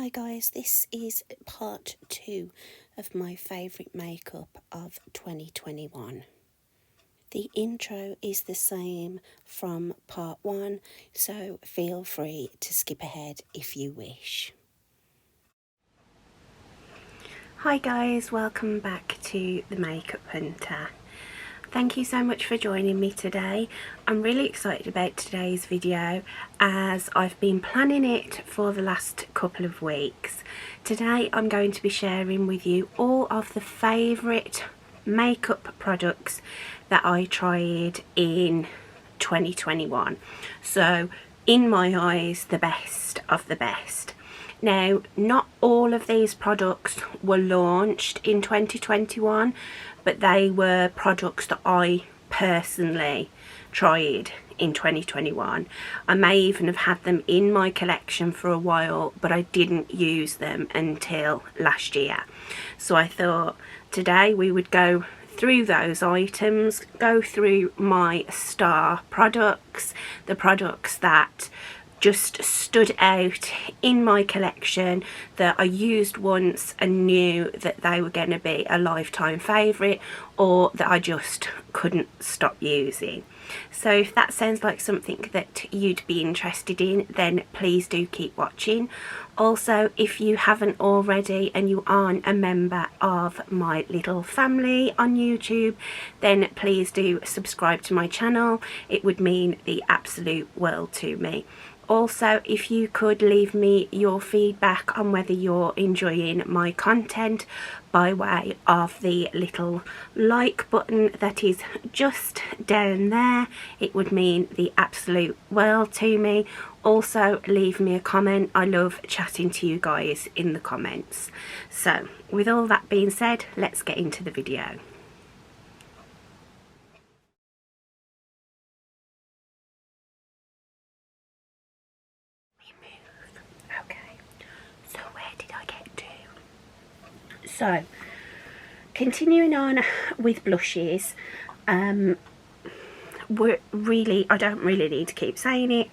Hi guys, this is part 2 of my favourite makeup of 2021. The intro is the same from part 1, so feel free to skip ahead if you wish. Hi guys, welcome back to The Makeup Hunter. Thank you so much for joining me today. I'm really excited about today's video as I've been planning it for the last couple of weeks. Today I'm going to be sharing with you all of the favourite makeup products that I tried in 2021. So in my eyes, the best of the best. Now, not all of these products were launched in 2021, but they were products that I personally tried in 2021. I may even have had them in my collection for a while, but I didn't use them until last year. So I thought today we would go through those items, go through my star products, the products that just stood out in my collection that I used once and knew that they were going to be a lifetime favourite, or that I just couldn't stop using. So if that sounds like something that you'd be interested in, then please do keep watching. Also, if you haven't already and you aren't a member of my little family on YouTube, then please do subscribe to my channel. It would mean the absolute world to me. Also, if you could leave me your feedback on whether you're enjoying my content by way of the little like button that is just down there, it would mean the absolute world to me. Also, leave me a comment. I love chatting to you guys in the comments. So, with all that being said, let's get into the video. So, continuing on with blushes, we're really, I don't really need to keep saying it,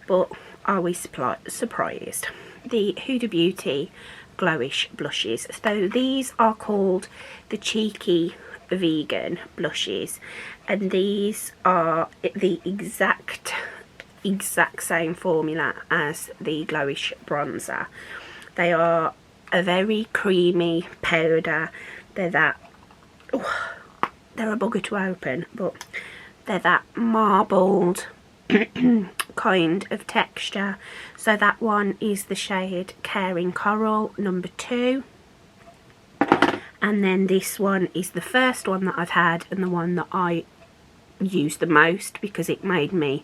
but are we surprised? The Huda Beauty Glowish blushes. So these are called the Cheeky Vegan blushes, and these are the exact same formula as the Glowish bronzer. They are a very creamy powder. They're that, oh, they're a bugger to open, but they're that marbled kind of texture. So that one is the shade Caring Coral number 2, and then this one is the first one that I've had and the one that I use the most because it made me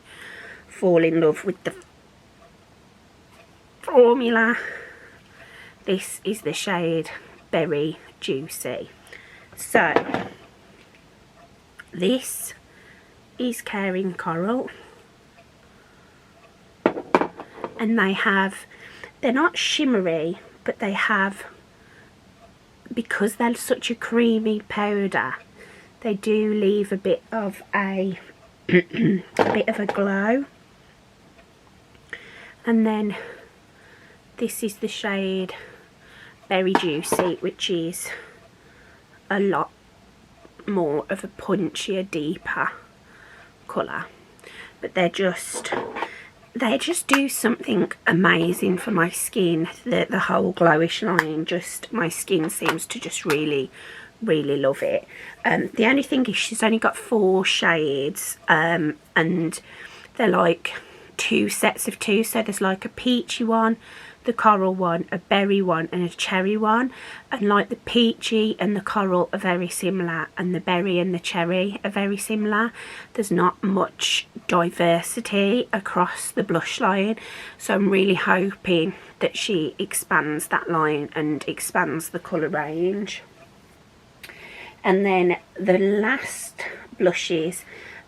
fall in love with the formula. This is the shade Berry Juicy. So this is Caring Coral, and they're not shimmery, but they have, because they're such a creamy powder, they do leave a bit of a bit of a glow. And then this is the shade Berry Juicy, which is a lot more of a punchier, deeper colour. But they just do something amazing for my skin. The whole Glowish line, just my skin seems to just really love it. The only thing is she's only got 4 shades, and they're like 2 sets of 2. So there's like a peachy one, the coral one, a berry one, and a cherry one. And like the peachy and the coral are very similar, and the berry and the cherry are very similar. There's not much diversity across the blush line, so I'm really hoping that she expands that line and expands the colour range. And then the last blushes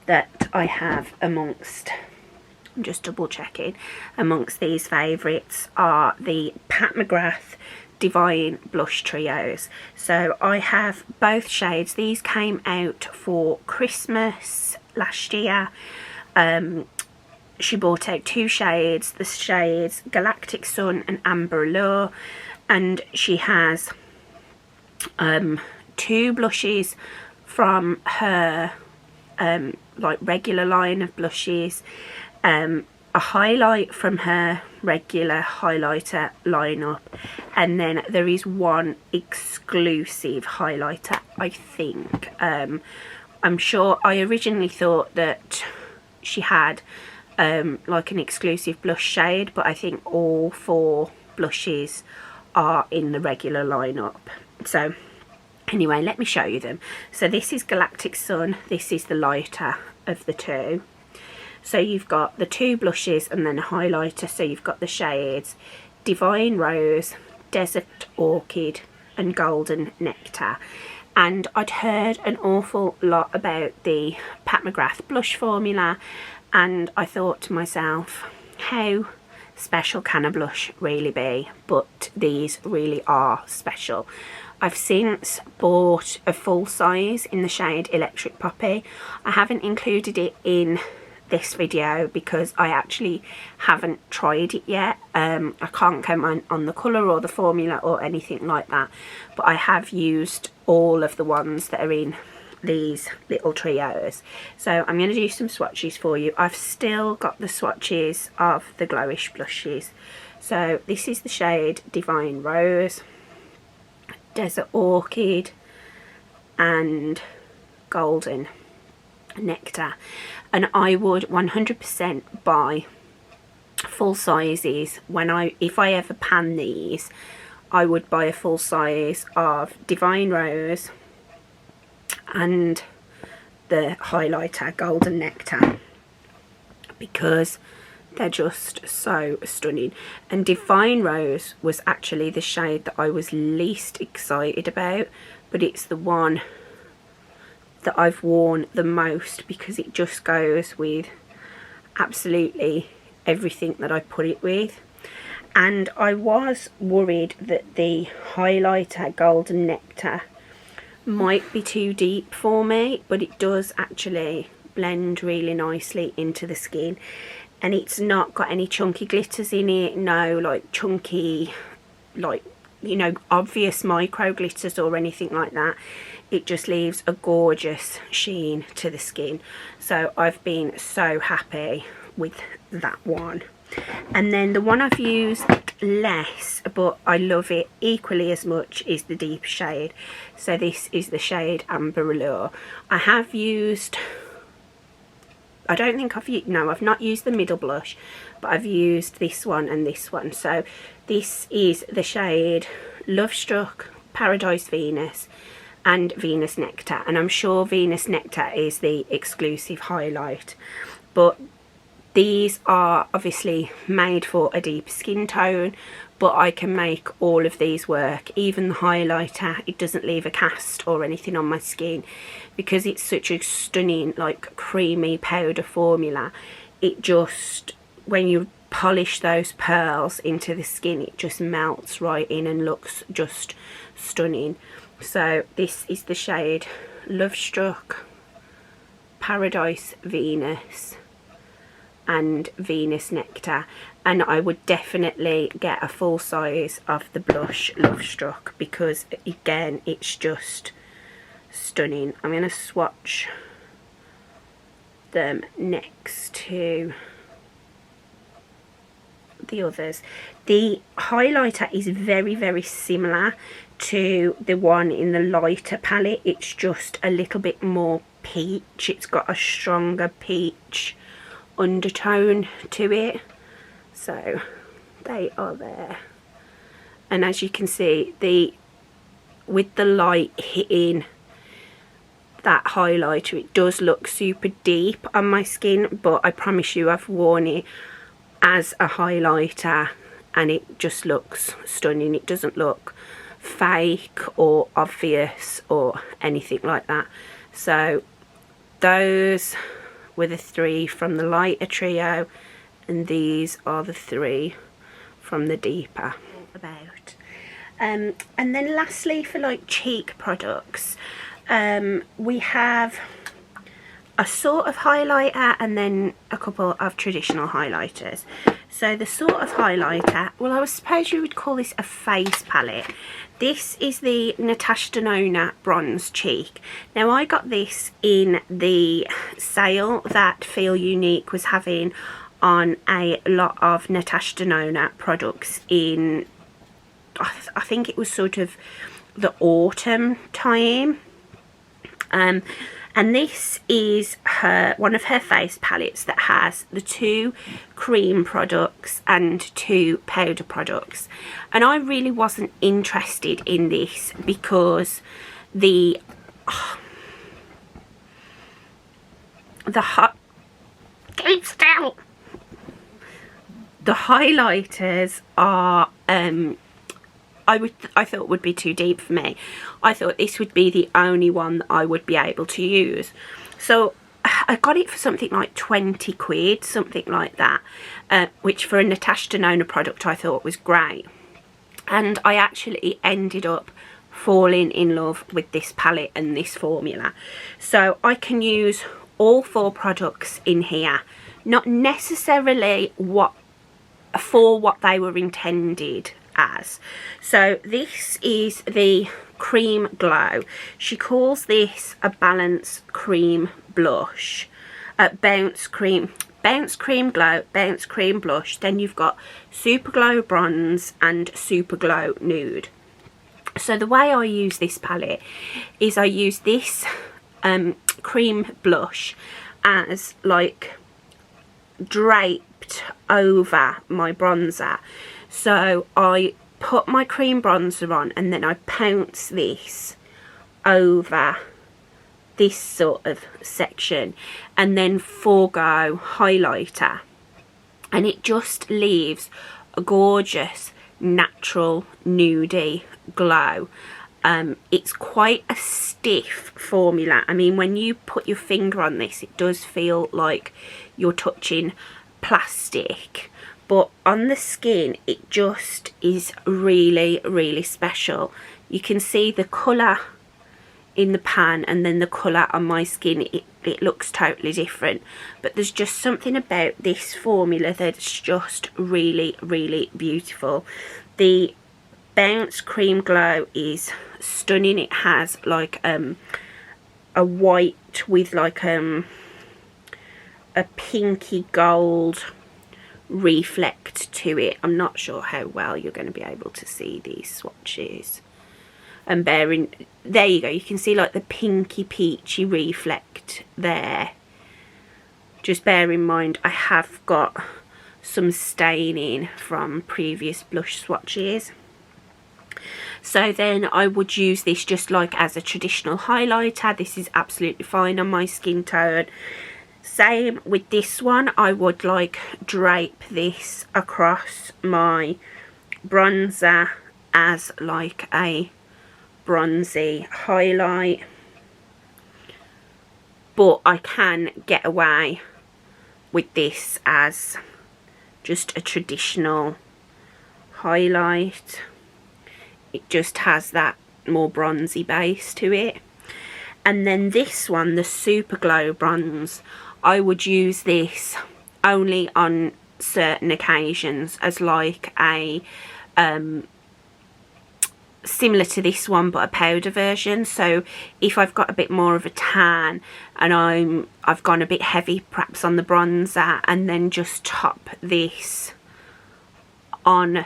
that I have amongst, I'm just double checking, amongst these favourites are the Pat McGrath Divine Blush Trios. So I have both shades. These came out for Christmas last year. she brought out 2 shades, the shades Galactic Sun and Amber Allure, and she has 2 blushes from her like regular line of blushes, a highlight from her regular highlighter lineup, and then there is 1 exclusive highlighter, I think. I'm sure I originally thought that she had like an exclusive blush shade, but I think all 4 blushes are in the regular lineup. So anyway, let me show you them. So this is Galactic Sun, this is the lighter of the 2. So you've got the 2 blushes and then a highlighter, so you've got the shades Divine Rose, Desert Orchid and Golden Nectar. And I'd heard an awful lot about the Pat McGrath blush formula, and I thought to myself, how special can a blush really be? But these really are special. I've since bought a full size in the shade Electric Poppy. I haven't included it in this video because I actually haven't tried it yet. I can't comment on the colour or the formula or anything like that, but I have used all of the ones that are in these little trios. So I'm going to do some swatches for you. I've still got the swatches of the Glowish blushes. So this is the shade Divine Rose, Desert Orchid and Golden Nectar, and I would 100% buy full sizes if I ever pan these. I would buy a full size of Divine Rose and the highlighter Golden Nectar, because they're just so stunning. And Divine Rose was actually the shade that I was least excited about, but it's the one that I've worn the most because it just goes with absolutely everything that I put it with. And I was worried that the highlighter Golden Nectar might be too deep for me, but it does actually blend really nicely into the skin, and it's not got any chunky glitters in it, no like chunky, like, you know, obvious micro glitters or anything like that. It just leaves a gorgeous sheen to the skin, so I've been so happy with that one. And then the one I've used less but I love it equally as much is the deep shade. So this is the shade Amber Allure. I have used, I don't think I've used, no, I've not used the middle blush, but I've used this one and this one. So this is the shade Love Struck, Paradise Venus and Venus Nectar, and I'm sure Venus Nectar is the exclusive highlight, but these are obviously made for a deep skin tone, but I can make all of these work. Even the highlighter, it doesn't leave a cast or anything on my skin because it's such a stunning, like, creamy powder formula. It just, when you polish those pearls into the skin, it just melts right in and looks just stunning. So this is the shade Love Struck, Paradise Venus and Venus Nectar, and I would definitely get a full size of the blush Love Struck because again it's just stunning. I'm going to swatch them next to the others. The highlighter is very, very similar to the one in the lighter palette. It's just a little bit more peach. It's got a stronger peach undertone to it. So they are there, and as you can see, with the light hitting that highlighter, it does look super deep on my skin, but I promise you I've worn it as a highlighter and it just looks stunning. It doesn't look fake or obvious or anything like that. So those were the 3 from the lighter trio, and these are the 3 from the deeper. About and then lastly, for like cheek products, we have a sort of highlighter and then a couple of traditional highlighters. So the sort of highlighter, well, I suppose you would call this a face palette. This is the Natasha Denona Bronze Cheek. Now I got this in the sale that Feel Unique was having on a lot of Natasha Denona products in, I think it was sort of the autumn time. And this is one of her face palettes that has the 2 cream products and 2 powder products. And I really wasn't interested in this because the highlighters are I thought would be too deep for me. I thought this would be the only one that I would be able to use. So I got it for something like 20 quid, something like that, which for a Natasha Denona product I thought was great. And I actually ended up falling in love with this palette and this formula. So I can use all 4 products in here, not necessarily for what they were intended as. So this is the Cream Glow. She calls this a Balance Cream Blush. Bounce Cream Glow, Bounce Cream Blush. Then you've got Super Glow Bronze and Super Glow Nude. So the way I use this palette is I use this cream blush as like draped over my bronzer. So I put my cream bronzer on and then I pounce this over this sort of section and then forego highlighter, and it just leaves a gorgeous natural nudie glow. It's quite a stiff formula. I mean, when you put your finger on this, it does feel like you're touching plastic, but on the skin it just is really, really special. You can see the colour in the pan and then the colour on my skin, it looks totally different, but there's just something about this formula that's just really, really beautiful. The Bounce Cream Glow is stunning. It has like a white with like a pinky gold reflect to it. I'm not sure how well you're going to be able to see these swatches. And there you go, you can see like the pinky peachy reflect there. Just bear in mind I have got some staining from previous blush swatches. So then I would use this just like as a traditional highlighter. This is absolutely fine on my skin tone. Same with this one, I would like drape this across my bronzer as like a bronzy highlight, but I can get away with this as just a traditional highlight. It just has that more bronzy base to it. And then this one, the Super Glow Bronze, I would use this only on certain occasions as like a similar to this one but a powder version. So if I've got a bit more of a tan and I've gone a bit heavy perhaps on the bronzer, and then just top this on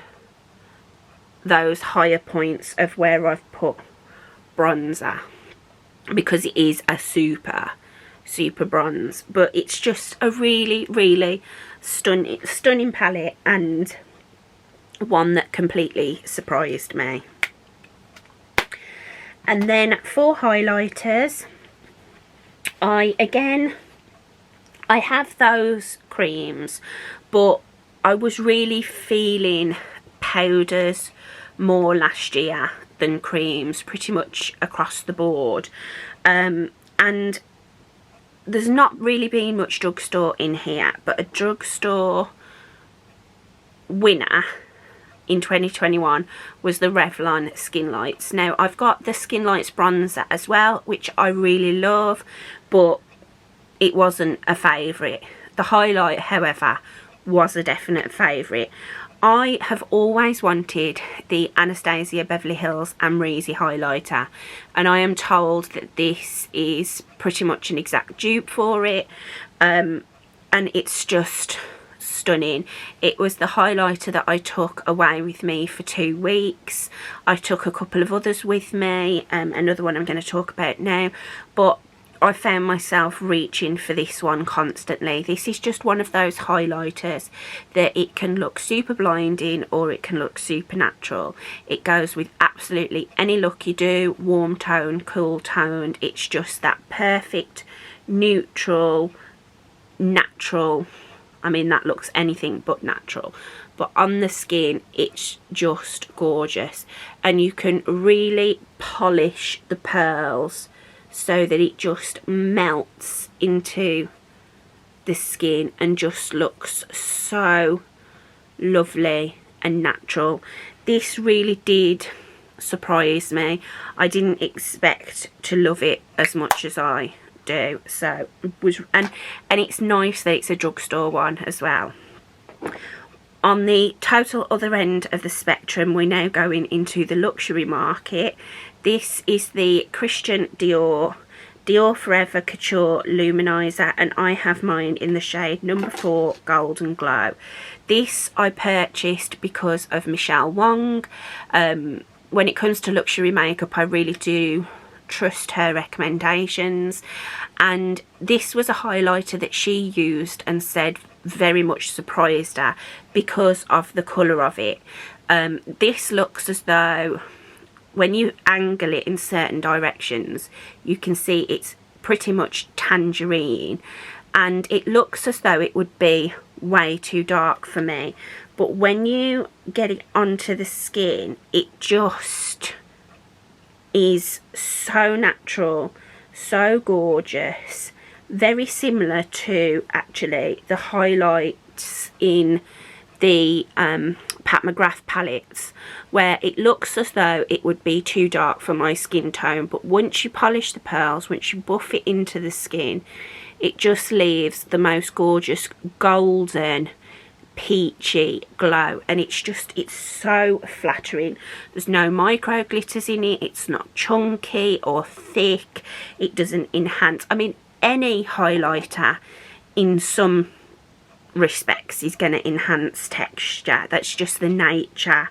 those higher points of where I've put bronzer, because it is a super bronze. But it's just a really, really stunning palette, and one that completely surprised me. And then for highlighters, I have those creams, but I was really feeling powders more last year than creams, pretty much across the board. And there's not really been much drugstore in here, but a drugstore winner in 2021 was the Revlon Skin Lights. Now I've got the Skin Lights bronzer as well, which I really love, but it wasn't a favourite. The highlight, however, was a definite favourite. I have always wanted the Anastasia Beverly Hills Amrezy highlighter, and I am told that this is pretty much an exact dupe for it, and it's just stunning. It was the highlighter that I took away with me for 2 weeks. I took a couple of others with me, another one I'm going to talk about now, but I found myself reaching for this one constantly. This is just one of those highlighters that it can look super blinding or it can look super natural. It goes with absolutely any look you do, warm tone, cool toned. It's just that perfect, neutral, natural. I mean, that looks anything but natural. But on the skin, it's just gorgeous. And you can really polish the pearls so that it just melts into the skin and just looks so lovely and natural. This really did surprise me. I didn't expect to love it as much as I do. So it was, and it's nice that it's a drugstore one as well. On the total other end of the spectrum, we're now going into the luxury market. This is the Christian Dior Forever Couture Luminizer, and I have mine in the shade number 4 Golden Glow. This I purchased because of Michelle Wong. When it comes to luxury makeup, I really do trust her recommendations, and this was a highlighter that she used and said very much surprised her because of the colour of it. This looks as though when you angle it in certain directions, you can see it's pretty much tangerine, and it looks as though it would be way too dark for me, but when you get it onto the skin, it just is so natural, so gorgeous, very similar to actually the highlights in the Pat McGrath palettes, where it looks as though it would be too dark for my skin tone, but once you polish the pearls, once you buff it into the skin, it just leaves the most gorgeous golden peachy glow, and it's so flattering. There's no micro glitters in it, it's not chunky or thick, it doesn't enhance. I mean, any highlighter in some respects is going to enhance texture. That's just the nature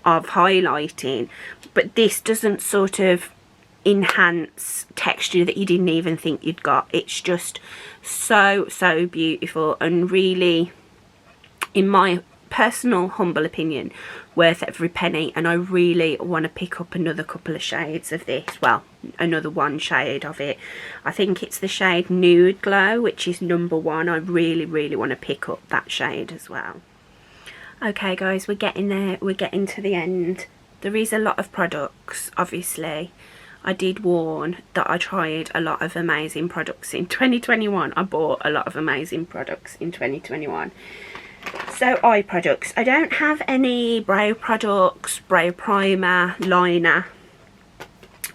of highlighting, but this doesn't sort of enhance texture that you didn't even think you'd got. It's just so beautiful and really, in my personal humble opinion, worth every penny. And I really want to pick up another couple of shades of this, well, another one shade of it. I think it's the shade Nude Glow, which is number 1. I really want to pick up that shade as well. Okay guys, we're getting there, we're getting to the end. There is a lot of products, obviously. I did warn that I tried a lot of amazing products in 2021. I bought a lot of amazing products in 2021. So eye products, I don't have any brow products, brow primer, liner,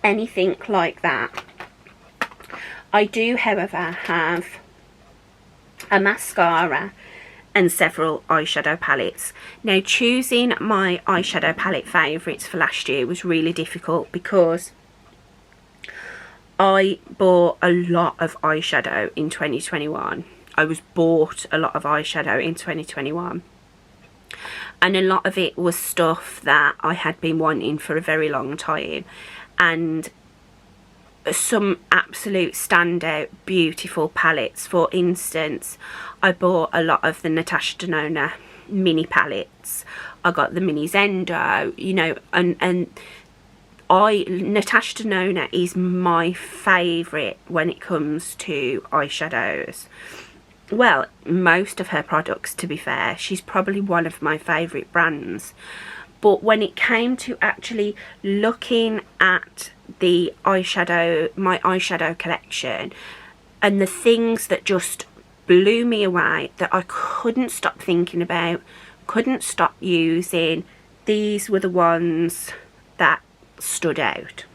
anything like that. I do, however, have a mascara and several eyeshadow palettes. Now, choosing my eyeshadow palette favourites for last year was really difficult because I bought a lot of eyeshadow in 2021. I was bought a lot of eyeshadow in 2021, and a lot of it was stuff that I had been wanting for a very long time, and some absolute standout beautiful palettes. For instance, I bought a lot of the Natasha Denona mini palettes. I got the mini Zendo, you know, and Natasha Denona is my favourite when it comes to eyeshadows. Well, most of her products, to be fair. She's probably one of my favourite brands. But when it came to actually looking at the eyeshadow, my eyeshadow collection, and the things that just blew me away, that I couldn't stop thinking about, couldn't stop using, these were the ones that stood out.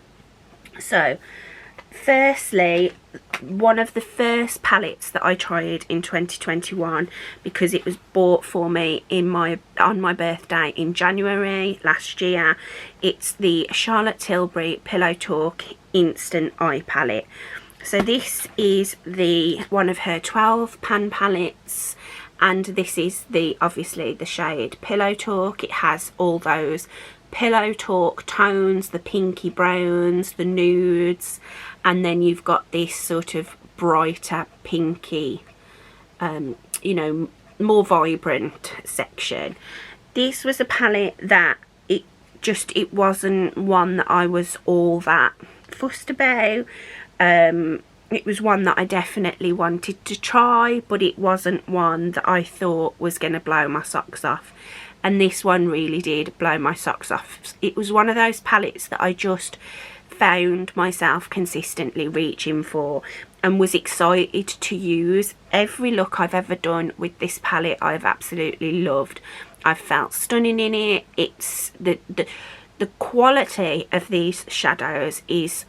So firstly, one of the first palettes that I tried in 2021, because it was bought for me on my birthday in January last year. It's the Charlotte Tilbury Pillow Talk Instant Eye Palette. So this is one of her 12 pan palettes, and this is obviously the shade Pillow Talk. It has all those Pillow Talk tones, the pinky browns, the nudes, and then you've got this sort of brighter pinky, you know, more vibrant section. This was a palette that it wasn't one that I was all that fussed about. It was one that I definitely wanted to try, but it wasn't one that I thought was going to blow my socks off. And this one really did blow my socks off. It was one of those palettes that I just found myself consistently reaching for and was excited to use. Every look I've ever done with this palette I've absolutely loved. I've felt stunning in it. It's the quality of these shadows is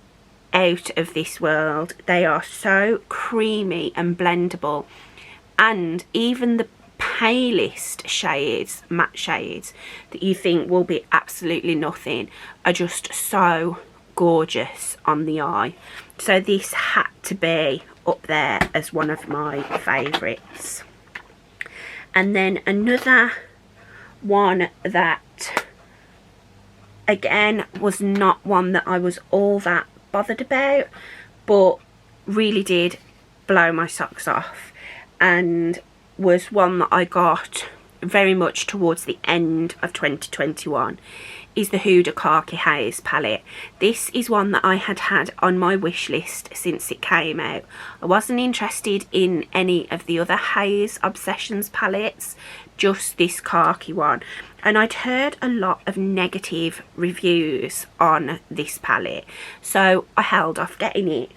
out of this world. They are so creamy and blendable, and even the palest shades, matte shades, that you think will be absolutely nothing are just so gorgeous on the eye. So this had to be up there as one of my favourites. And then another one that again was not one that I was all that bothered about, but really did blow my socks off, and was one that I got very much towards the end of 2021, is the Huda Khaki Haze palette. This is one that I had on my wish list since it came out. I wasn't interested in any of the other Haze Obsessions palettes, just this khaki one, and I'd heard a lot of negative reviews on this palette, so I held off getting it.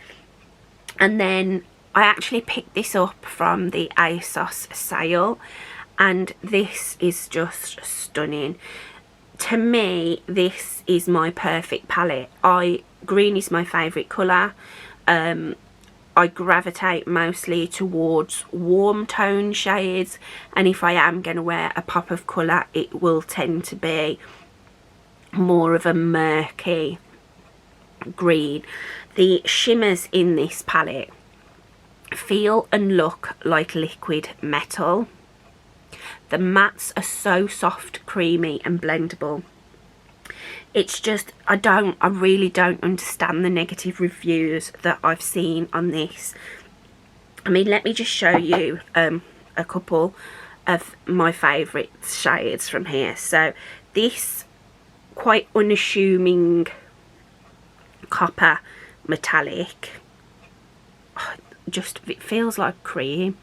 And then I actually picked this up from the ASOS sale, and this is just stunning. To me, this is my perfect palette. Green is my favourite colour. I gravitate mostly towards warm tone shades, and if I am going to wear a pop of colour, it will tend to be more of a murky green. The shimmers in this palette feel and look like liquid metal. The mattes are so soft, creamy and blendable. It's just, I really don't understand the negative reviews that I've seen on this. I mean, let me just show you a couple of my favourite shades from here. So this quite unassuming copper metallic, just, it feels like cream,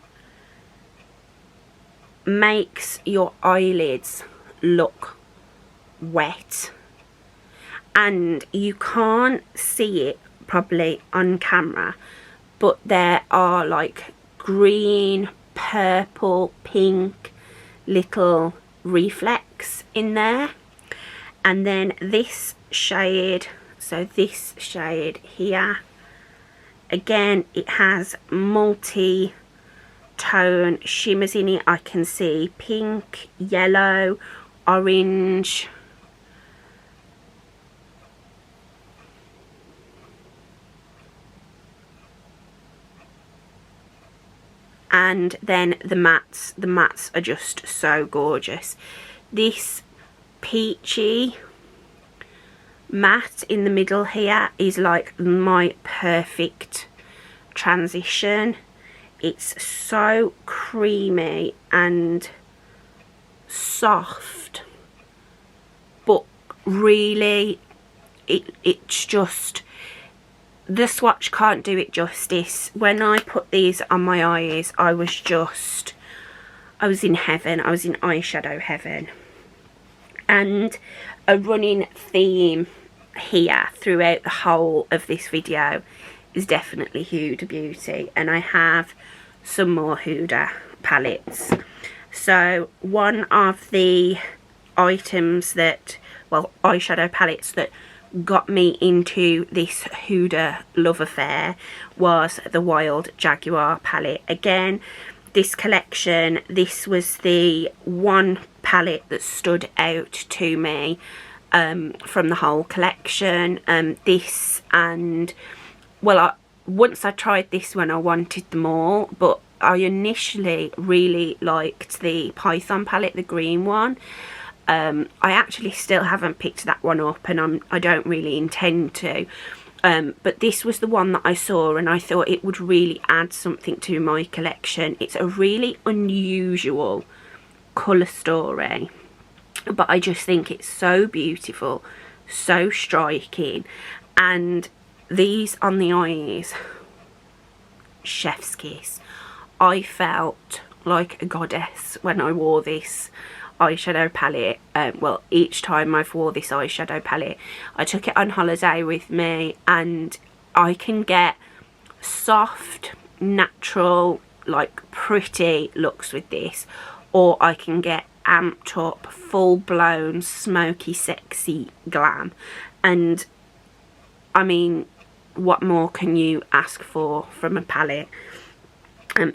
makes your eyelids look wet, and you can't see it probably on camera, but there are like green, purple, pink little reflex in there. And then this shade, so this shade here, again, it has multi tone shimmers in it. I can see pink, yellow, orange, and then the mattes are just so gorgeous. This peachy matte in the middle here is like my perfect transition. It's so creamy and soft, but really it's just, the swatch can't do it justice. When I put these on my eyes, I was in heaven. I was in eyeshadow heaven. And a running theme here throughout the whole of this video is definitely Huda Beauty, and I have some more Huda palettes. So one of the items that, well, eyeshadow palettes that got me into this Huda love affair was the Wild Jaguar palette. Again, this collection, this was the one palette that stood out to me from the whole collection. This and, well, once I tried this one, I wanted them all, but I initially really liked the Python palette, the green one. I actually still haven't picked that one up, and I don't really intend to. But this was the one that I saw, and I thought it would really add something to my collection. It's a really unusual colour story, but I just think it's so beautiful, so striking, and these on the eyes, chef's kiss. I felt like a goddess when I wore this eyeshadow palette. Well, each time I've wore this eyeshadow palette, I took it on holiday with me, and I can get soft, natural, like pretty looks with this, or I can get amped up, full-blown, smoky, sexy glam. And I mean, what more can you ask for from a palette?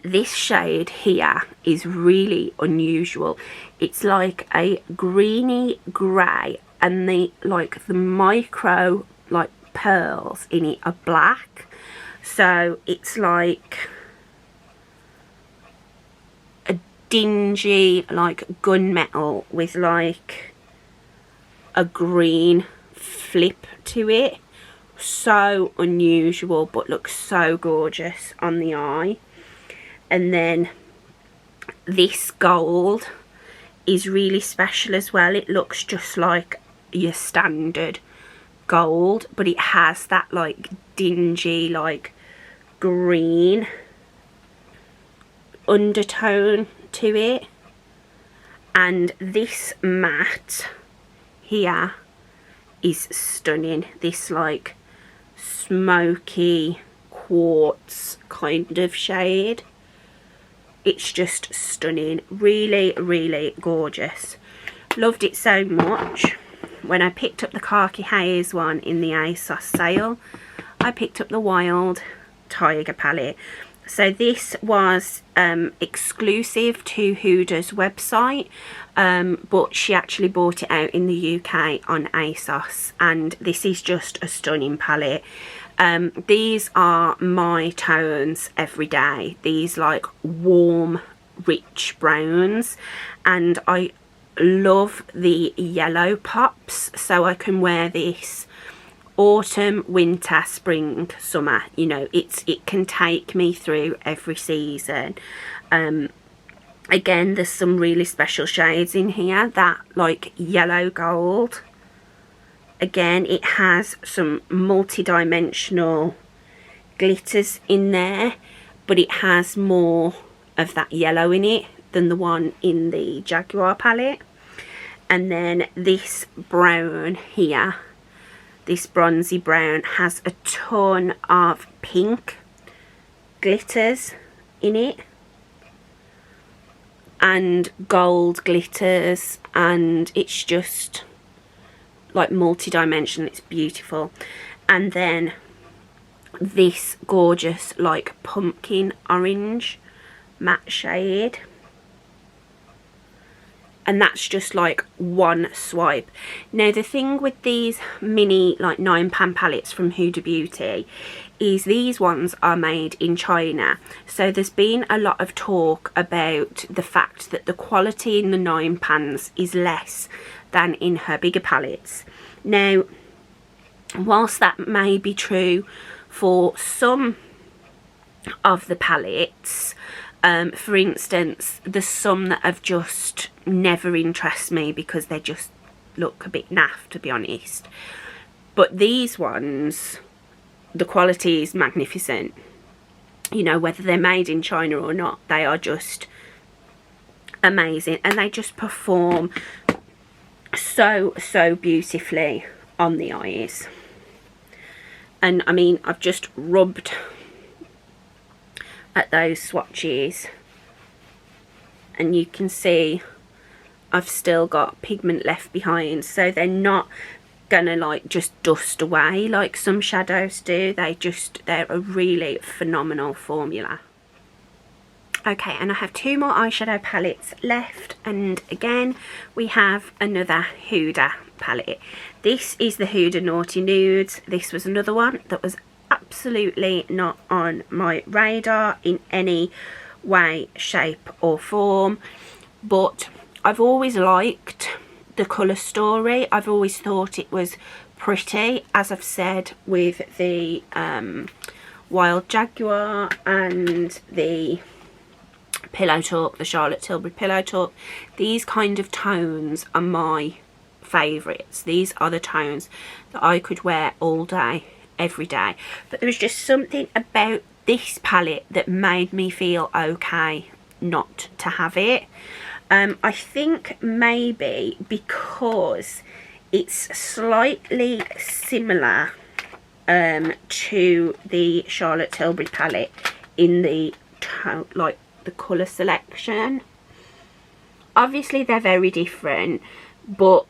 This shade here is really unusual. It's like a greeny grey, and the micro like pearls in it are black, so it's like a dingy like gunmetal with like a green flip to it. So unusual, but looks so gorgeous on the eye. And then this gold is really special as well. It looks just like your standard gold, but it has that like dingy like green undertone to it. And this matte here is stunning. This like smoky quartz kind of shade. It's just stunning. Really, really gorgeous. Loved it so much. When I picked up the Khaki Haze one in the ASOS sale, I picked up the Wild Tiger palette. So this was exclusive to Huda's website, but she actually bought it out in the UK on ASOS, and this is just a stunning palette. These are my tones every day, these like warm rich browns, and I love the yellow pops, so I can wear this autumn, winter, spring, summer. You know, it can take me through every season. Again, there's some really special shades in here. That like yellow gold, again, it has some multi-dimensional glitters in there, but it has more of that yellow in it than the one in the Jaguar palette. And then this brown here, this bronzy brown, has a ton of pink glitters in it and gold glitters, and it's just like multi-dimensional. It's beautiful. And then this gorgeous like pumpkin orange matte shade, and that's just like one swipe. Now the thing with these mini like £9 palettes from Huda Beauty is these ones are made in China, so there's been a lot of talk about the fact that the quality in the £9 is less than in her bigger palettes. Now, whilst that may be true for some of the palettes, for instance, there's some that have just never interest me because they just look a bit naff, to be honest. But these ones, the quality is magnificent. You know, whether they're made in China or not, they are just amazing, and they just perform so beautifully on the eyes. And I mean, I've just rubbed at those swatches, and you can see I've still got pigment left behind, so they're not gonna like just dust away like some shadows do. They're a really phenomenal formula. Okay, and I have 2 more eyeshadow palettes left, and again we have another Huda palette. This is the Huda Naughty Nudes. This was another one that was absolutely not on my radar in any way, shape or form, but I've always liked the colour story. I've always thought it was pretty, as I've said with the Wild Jaguar and the Pillow Talk, the Charlotte Tilbury Pillow Talk. These kind of tones are my favourites. These are the tones that I could wear all day, every day. But there was just something about this palette that made me feel okay not to have it. I think maybe because it's slightly similar to the Charlotte Tilbury palette in the tone, like the colour selection. Obviously they're very different, but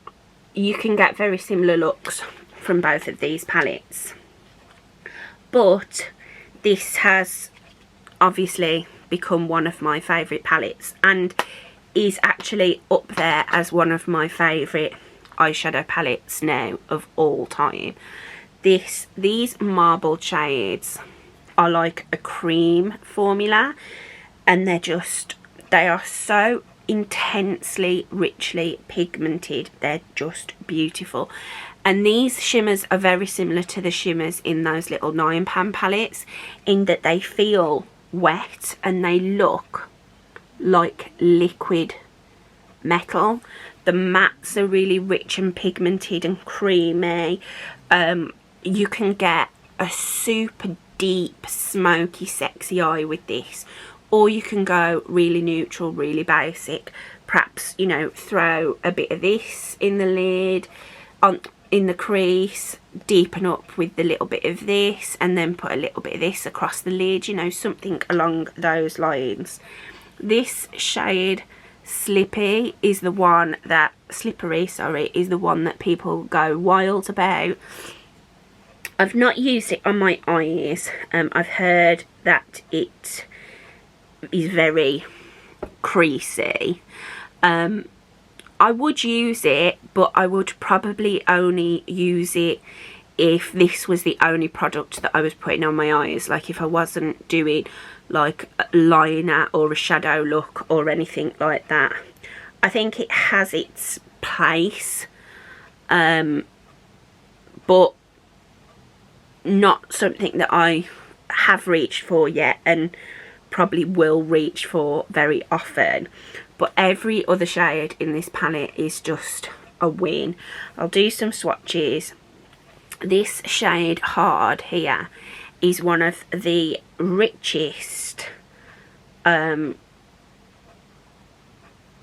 you can get very similar looks from both of these palettes. But this has obviously become one of my favourite palettes and is actually up there as one of my favourite eyeshadow palettes now of all time. These marbled shades are like a cream formula, and they are so intensely richly pigmented. They're just beautiful. And these shimmers are very similar to the shimmers in those little 9-pan palettes, in that they feel wet and they look like liquid metal. The mattes are really rich and pigmented and creamy. You can get a super deep smoky sexy eye with this, or you can go really neutral, really basic. Perhaps, you know, throw a bit of this in the lid, in the crease, deepen up with the little bit of this, and then put a little bit of this across the lid, you know, something along those lines. This shade Slippery is the one that people go wild about. I've not used it on my eyes. I've heard that it is very creasy. I would use it, but I would probably only use it if this was the only product that I was putting on my eyes. Like if I wasn't doing like a liner or a shadow look or anything like that. I think it has its place, but not something that I have reached for yet and probably will reach for very often. But every other shade in this palette is just a win. I'll do some swatches. This shade Hard here is one of the richest,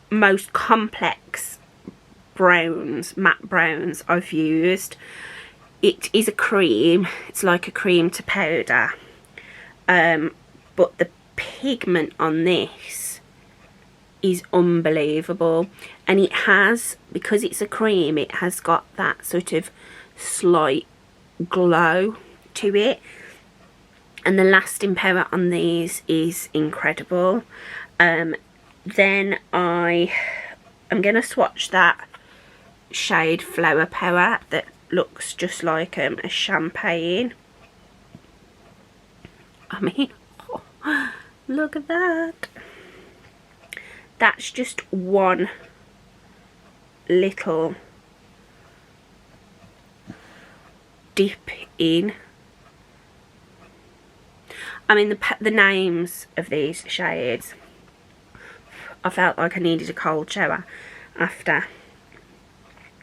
most complex browns, matte browns I've used. It is a cream. It's like a cream to powder, but the pigment on this is unbelievable, and it has, because it's a cream, it has got that sort of slight glow to it, and the lasting power on these is incredible. Then I am going to swatch that shade Flower Power that looks just like a champagne. I mean, oh, look at that. That's just one little dip in. I mean, the names of these shades, I felt like I needed a cold shower after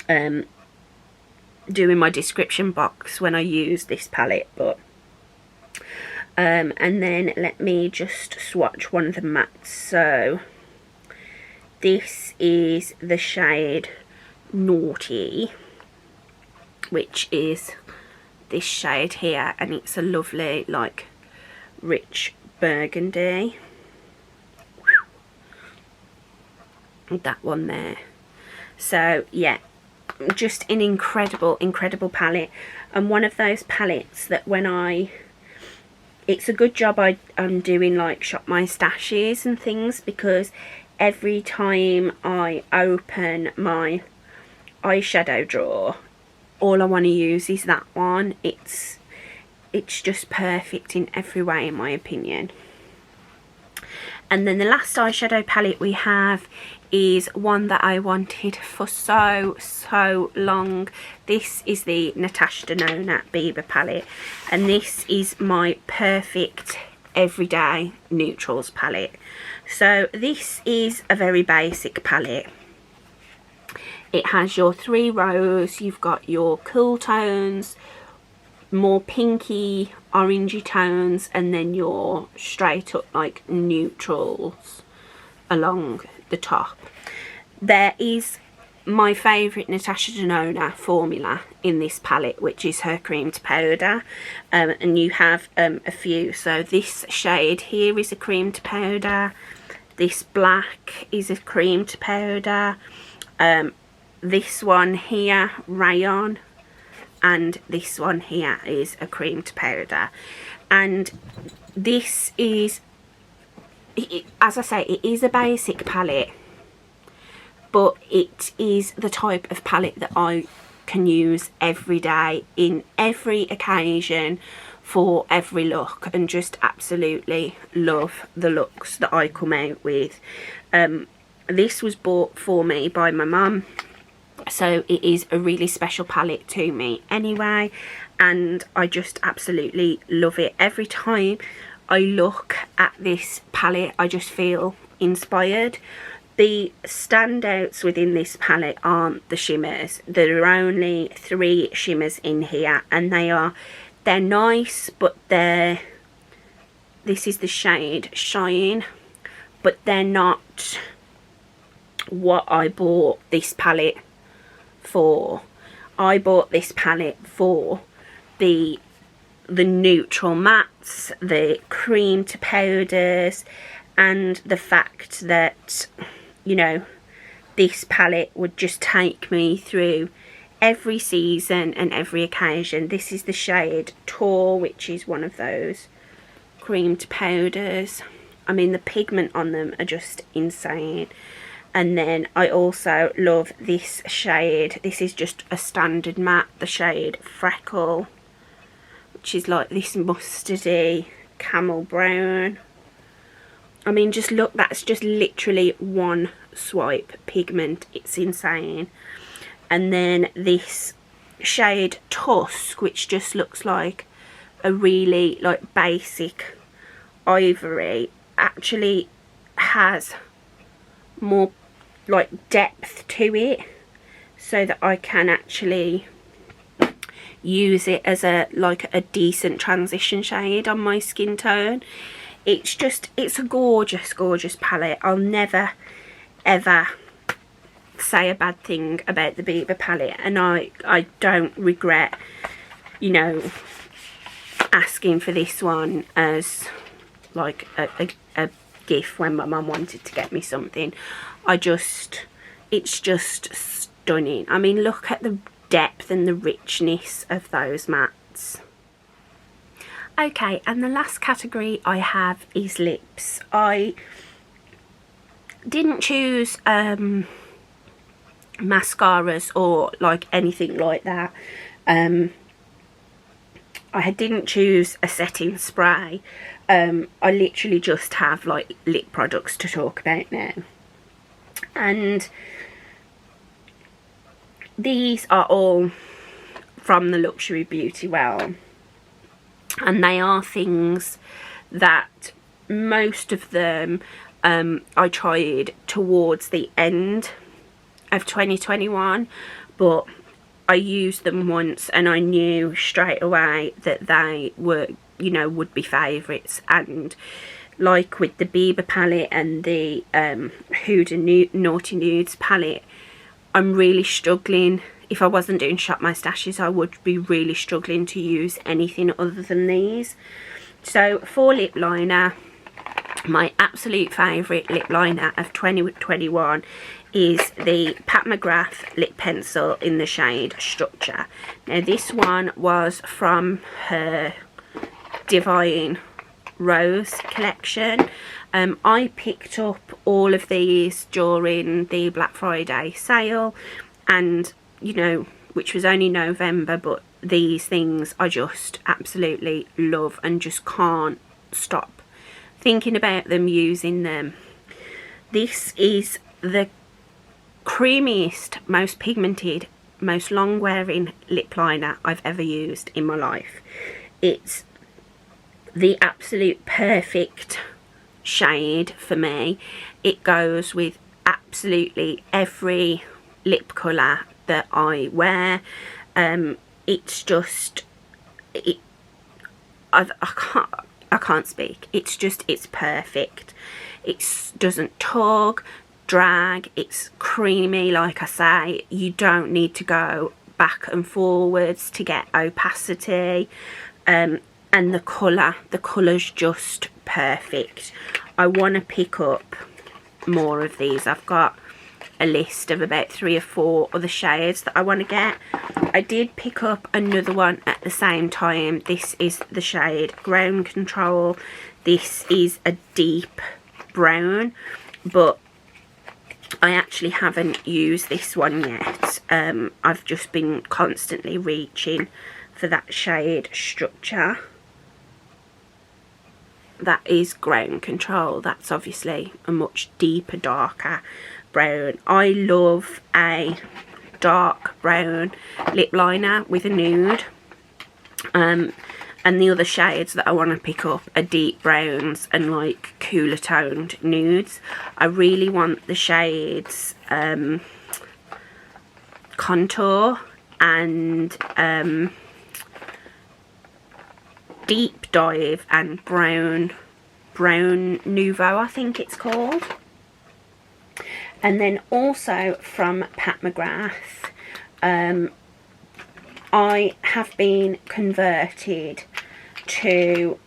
doing my description box when I used this palette. But and then let me just swatch one of the mattes. So this is the shade Naughty, which is this shade here, and it's a lovely like rich burgundy. That one there. So yeah, just an incredible palette, and one of those palettes that it's a good job I'm doing like Shop My Stashes and things, because every time I open my eyeshadow drawer, all I want to use is that one. It's just perfect in every way, in my opinion. And then the last eyeshadow palette we have is one that I wanted for so long. This is the Natasha Denona Bieber palette, and this is my perfect everyday neutrals palette. So this is a very basic palette. It has your 3 rows, you've got your cool tones, more pinky orangey tones, and then your straight up like neutrals along the top. There is my favourite Natasha Denona formula in this palette, which is her cream to powder, and you have a few. So this shade here is a cream to powder, this black is a cream to powder, this one here rayon, and this one here is a cream to powder. And this is, as I say, it is a basic palette, but it is the type of palette that I can use every day, in every occasion, for every look, and just absolutely love the looks that I come out with. This was bought for me by my mum, so it is a really special palette to me anyway, and I just absolutely love it. Every time I look at this palette, I just feel inspired. The standouts within this palette aren't the shimmers. There are only 3 shimmers in here, and they're nice, but this is the shade Shine, but they're not what I bought this palette for. I bought this palette for the neutral mattes, the cream to powders, and the fact that, you know, this palette would just take me through every season and every occasion. This is the shade Tour, which is one of those cream to powders. I mean, the pigment on them are just insane. And then I also love this shade. This is just a standard matte, the shade Freckle, which is like this mustardy camel brown. I mean, just look, that's just literally one swipe pigment. It's insane. And then this shade Tusk, which just looks like a really like basic ivory, actually has more like depth to it, so that I can actually use it as a decent transition shade on my skin tone. It's a gorgeous palette. I'll never ever say a bad thing about the Bieber palette, and I don't regret, you know, asking for this one as like a gift when my mum wanted to get me something. It's just stunning. I mean, look at the depth and the richness of those mattes. Okay, and the last category I have is lips. I didn't choose mascaras or like anything like that. I didn't choose a setting spray. I literally just have like lip products to talk about now, and these are all from the luxury beauty realm, and they are things that most of them I tried towards the end of 2021, but I used them once and I knew straight away that they were, you know, would be favourites. And like with the Bieber palette and the Huda Naughty Nudes palette, I'm really struggling. If I wasn't doing Shop My Stashes, I would be really struggling to use anything other than these. So for lip liner, my absolute favourite lip liner of 2021 is the Pat McGrath lip pencil in the shade Structure. Now this one was from her Divine Rose collection. I picked up all of these during the Black Friday sale, and you know, which was only November, but these things I just absolutely love and just can't stop thinking about them, using them. This is the creamiest, most pigmented, most long wearing lip liner I've ever used in my life. It's the absolute perfect shade for me. It goes with absolutely every lip colour that I wear. It's just, I can't speak. It's just, it's perfect. It doesn't tug, drag, it's creamy, like I say. You don't need to go back and forwards to get opacity. And the colour's just perfect. I want to pick up more of these. I've got a list of about 3 or 4 other shades that I want to get. I did pick up another one at the same time. This is the shade Ground Control. This is a deep brown, but I actually haven't used this one yet. I've just been constantly reaching for that shade Structure. That is Ground Control. That's obviously a much deeper, darker brown. I love a dark brown lip liner with a nude. And the other shades that I want to pick up are deep browns and like cooler toned nudes. I really want the shades Contour and Deep Dive and Brown Nouveau, I think it's called. And then also from Pat McGrath, I have been converted to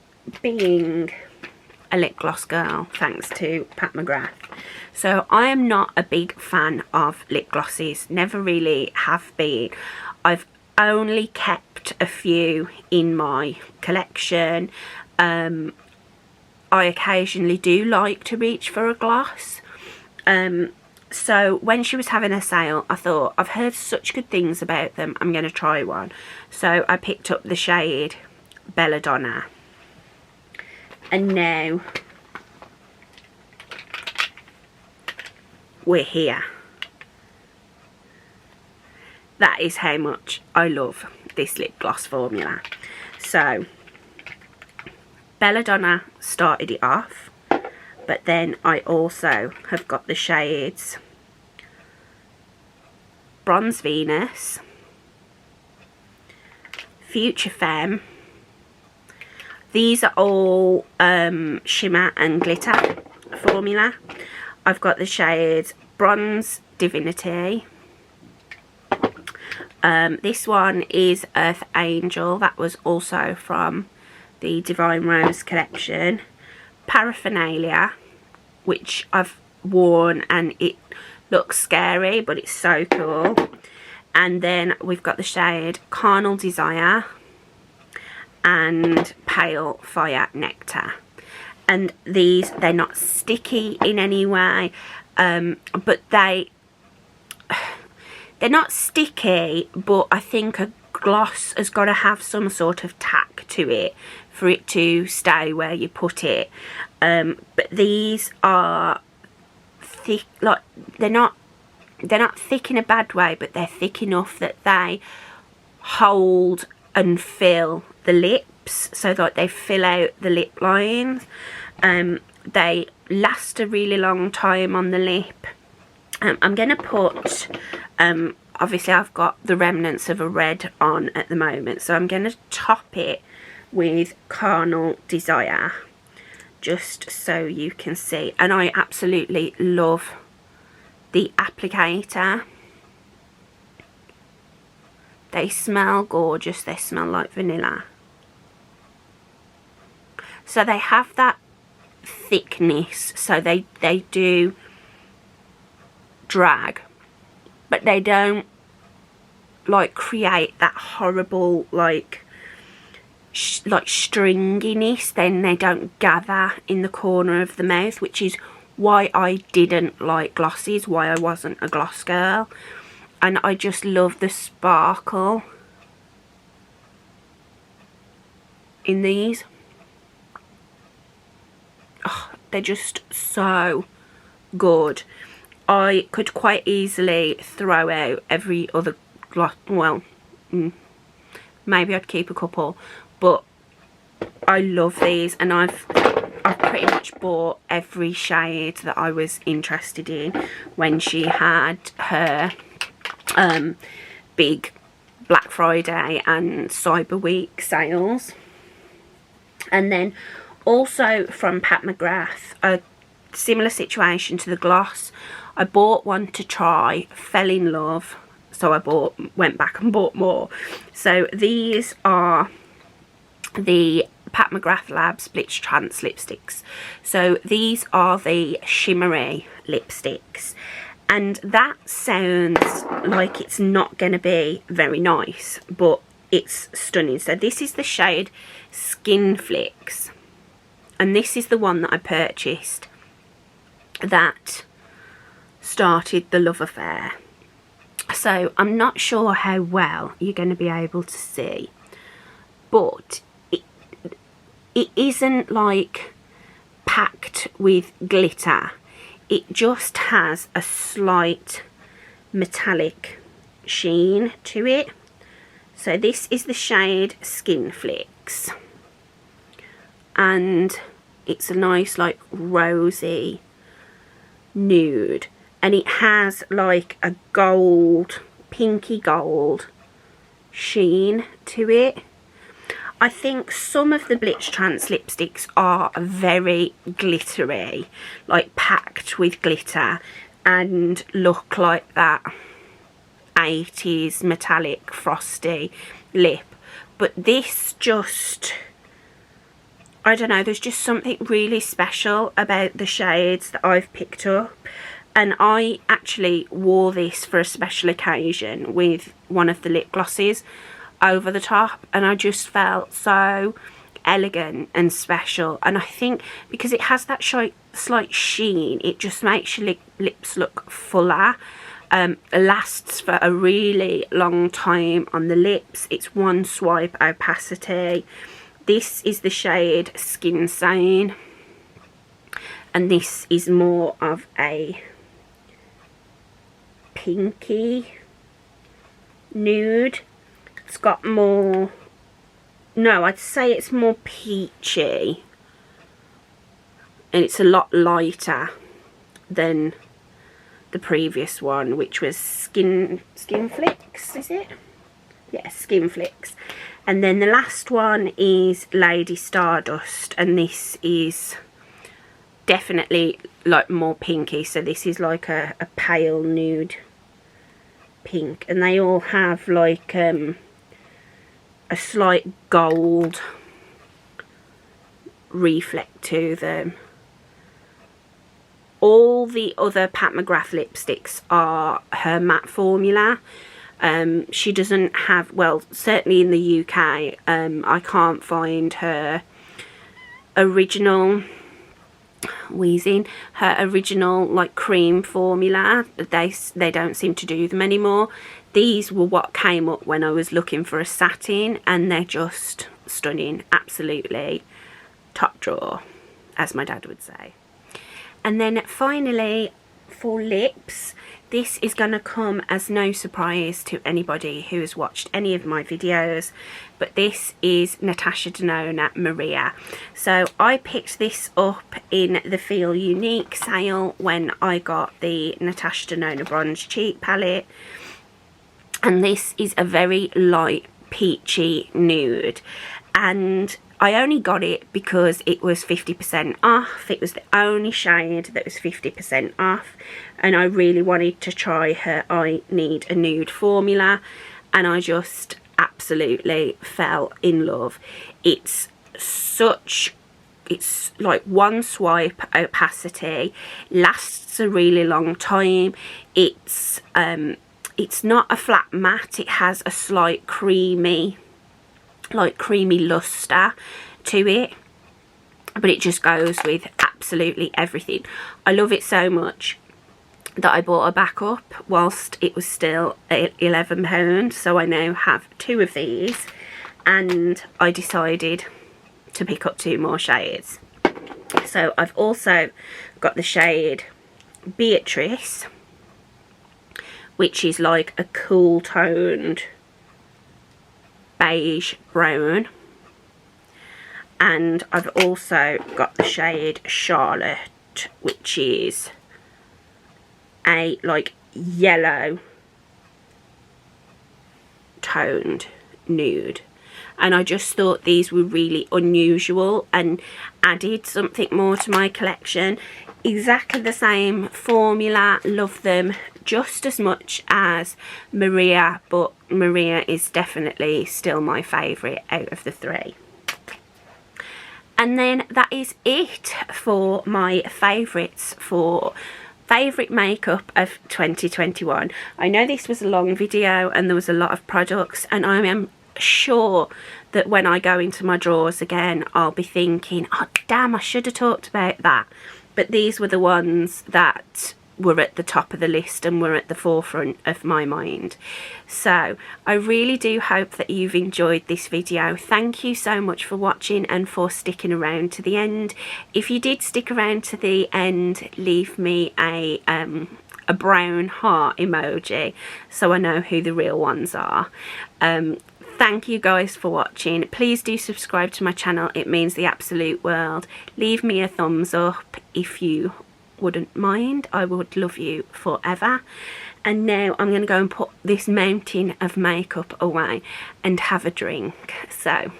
being a lip gloss girl thanks to Pat McGrath. So I am not a big fan of lip glosses, never really have been. I've only kept a few in my collection. I occasionally do like to reach for a gloss. So when she was having a sale, I thought, I've heard such good things about them, I'm going to try one. So I picked up the shade Belladonna. And now we're here. That is how much I love this lip gloss formula. So Belladonna started it off. But then I also have got the shades Bronze Venus, Future Femme. These are all shimmer and glitter formula. I've got the shades Bronze Divinity. This one is Earth Angel. That was also from the Divine Rose collection. Paraphernalia, which I've worn and it looks scary, but it's so cool. And then we've got the shade Carnal Desire and Pale Fire Nectar. And these, they're not sticky in any way, but they're not sticky, but I think a gloss has got to have some sort of tack to it for it to stay where you put it. But these are thick, like they're not thick in a bad way, but they're thick enough that they hold and fill the lips, so that they fill out the lip lines. They last a really long time on the lip. I'm going to put, obviously I've got the remnants of a red on at the moment, so I'm going to top it with Carnal Desire, just so you can see. And I absolutely love the applicator. They smell gorgeous. They smell like vanilla. So they have that thickness, so they do drag, but they don't like create that horrible like stringiness. Then they don't gather in the corner of the mouth, which is why I didn't like glosses, why I wasn't a gloss girl. And I just love the sparkle in these. Oh, they're just so good. I could quite easily throw out every other gloss. Well, maybe I'd keep a couple, but I love these, and I've pretty much bought every shade that I was interested in when she had her big Black Friday and Cyber Week sales. And then also from Pat McGrath, a similar situation to the gloss. I bought one to try, fell in love, so I went back and bought more. So these are the Pat McGrath Labs Blitz Trance lipsticks. So these are the shimmery lipsticks, and that sounds like it's not going to be very nice, but it's stunning. So this is the shade Skin Flicks, and this is the one that I purchased that started the love affair. So I'm not sure how well you're going to be able to see, but it isn't like packed with glitter. It just has a slight metallic sheen to it. So this is the shade Skin Flicks, and it's a nice like rosy nude, and it has like a gold, pinky gold sheen to it. I think some of the Blitz Trance lipsticks are very glittery, like packed with glitter, and look like that 80s metallic frosty lip. But this just, I don't know, there's just something really special about the shades that I've picked up. And I actually wore this for a special occasion with one of the lip glosses over the top, and I just felt so elegant and special. And I think because it has that slight sheen, it just makes your lips look fuller. Lasts for a really long time on the lips. It's one swipe opacity. This is the shade Skin Sane, and this is more of a pinky nude. It's got more, no, I'd say it's more peachy, and it's a lot lighter than the previous one, which was Skin Flicks, is it? Yeah, Skin Flicks. And then the last one is Lady Stardust, and this is definitely like more pinky. So this is like a pale nude pink, and they all have like a slight gold reflect to them. All the other Pat McGrath lipsticks are her matte formula. She doesn't have, well, certainly in the UK, I can't find her original, her original like cream formula. They don't seem to do them anymore. These were what came up when I was looking for a satin, and they're just stunning. Absolutely top drawer, as my dad would say. And then finally, for lips, this is going to come as no surprise to anybody who has watched any of my videos, but this is Natasha Denona Maria. So I picked this up in the Feel Unique sale when I got the Natasha Denona Bronze Cheek palette, and this is a very light peachy nude, and I only got it because it was 50% off. It was the only shade that was 50% off, and I really wanted to try her I Need a Nude formula, and I just absolutely fell in love. It's it's like one swipe opacity, lasts a really long time. It's not a flat matte, it has a slight creamy luster to it, but it just goes with absolutely everything. I love it so much that I bought a backup whilst it was still £11, so I now have 2 of these, and I decided to pick up 2 more shades. So I've also got the shade Beatrice, which is like a cool toned beige brown, and I've also got the shade Charlotte, which is a like yellow toned nude, and I just thought these were really unusual and added something more to my collection. Exactly the same formula, love them just as much as Maria, but Maria is definitely still my favourite out of the 3. And then that is it for my favourites for favourite makeup of 2021. I know this was a long video and there was a lot of products, and I am sure that when I go into my drawers again I'll be thinking, oh damn, I should have talked about that. But these were the ones that were at the top of the list and were at the forefront of my mind. So I really do hope that you've enjoyed this video. Thank you so much for watching and for sticking around to the end. If you did stick around to the end, leave me a brown heart emoji so I know who the real ones are. Thank you guys for watching. Please do subscribe to my channel, it means the absolute world. Leave me a thumbs up if you wouldn't mind, I would love you forever. And now I'm going to go and put this mountain of makeup away and have a drink. So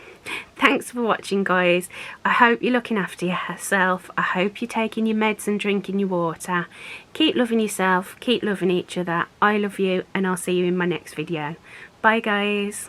thanks for watching guys. I hope you're looking after yourself. I hope you're taking your meds and drinking your water. Keep loving yourself, keep loving each other. I love you, and I'll see you in my next video. Bye guys.